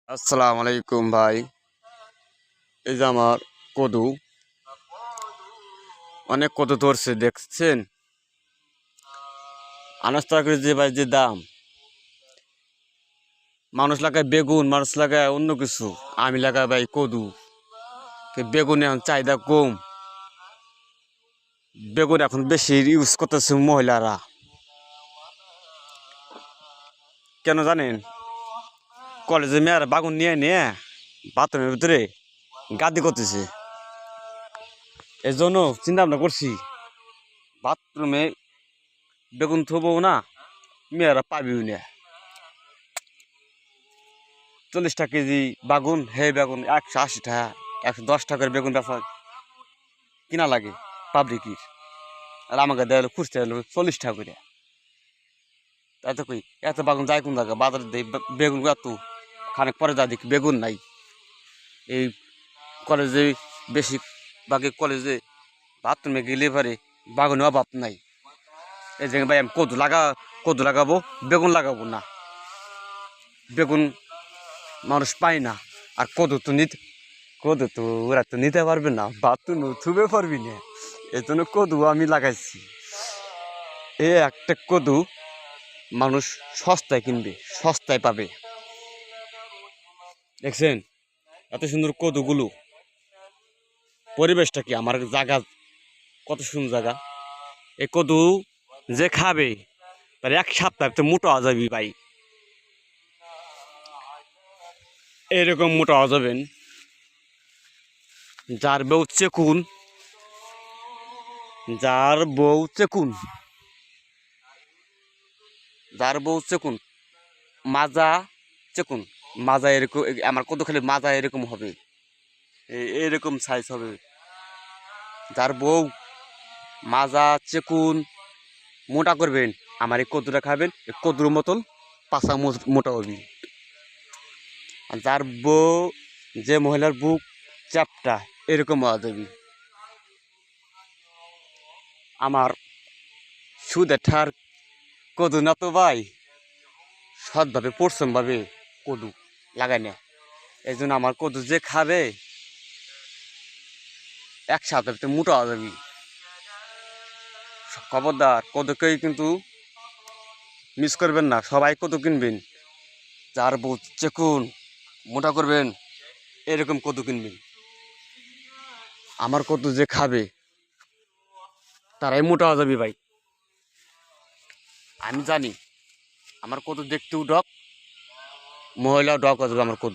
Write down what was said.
আসসালামু আলাইকুম ভাই। এই যে আমার কদু, অনেক কদু ধরছে দেখছেন। আনাজ তরকারি যে ভাই যে দাম, মানুষ লাগায় বেগুন, মানুষ লাগায় অন্য কিছু, আমি লাগাই ভাই কদু। বেগুন এখন চাহিদা কম, বেগুন এখন বেশি ইউজ করতেছে মহিলারা। কেন জানেন? কলেজে মেয়েরা বাগুন নিয়ে নিয়ে বাথরুমের ভিতরে গাদি করতেছে। এই জন্য চিন্তা ভাবনা করছি, বাথরুমে বেগুন থবো না, মেয়েরা পাবিও না। 40 টাকা কেজি বাগুন, হে বেগুন 180 টাকা, 110 টাকার বেগুন বেচা কিনা লাগে পাবলিকির। আর আমাকে দেওয়া হলো খুঁজতে হলো 40 টাকা করে। তাই তো কই এত বাগুন যায় কোন জায়গা? বাজারে দেয় বেগুন এত, খানিক পরে যা দেখি বেগুন নাই। এই কলেজে বেশি বাকি কলেজে বাথরুমে গেলে পারে বাগুনের অভাব নাই। এই যে ভাই আমি কদু লাগাবো, বেগুন লাগাবো না। বেগুন মানুষ পায় না, আর কদু তো ওরা তো নিতে পারবে না, বাথরুম থুবে পারবি না। এই জন্য কদু আমি লাগাইছি। এ একটা কদু মানুষ সস্তায় কিনবে, সস্তায় পাবে। দেখছেন এত সুন্দর কদুগুলো, পরিবেশটা কি, আমার জায়গা কত সুন্দর জায়গা। এই কদু যে খাবে তার 1 সপ্তাহ তো মোটা হওয়া যাবি ভাই, এরকম মোটা হওয়া যাবেন। যার বউ চেকুন, যার বউ চেকুন, যার বউ চেকুন, মাজা চেকুন, মাজা এরকম, আমার কত খালি মাজা এরকম হবে, এরকম সাইজ হবে। যার বউ মাজা চেকুন মোটা করবেন, আমার এই কদুটা খাবেন, এই কদুর মতন পাশা মোটা হবি। আর যার বউ, যে মহিলার বুক চ্যাপটা, এরকম হওয়া যাবি। আমার সুদের ঠার কদু না তো ভাই, সৎভাবে পরিশ্রমভাবে কদু লাগাই না। এই জন্য আমার কদু যে খাবে 1 সপ্তাহে মোটা হওয়া যাবি। খবরদার কদুকেই কিন্তু মিস করবেন না, সবাই কদু কিনবেন। যার বউ চেকুন মোটা করবেন, এরকম কদু কিনবেন। আমার কদু যে খাবে তারাই মোটা হওয়া যাবে ভাই। আমি জানি আমার কদু দেখতেও ডক, মহিলাও ডক হয়ে যাবে আমার কদু।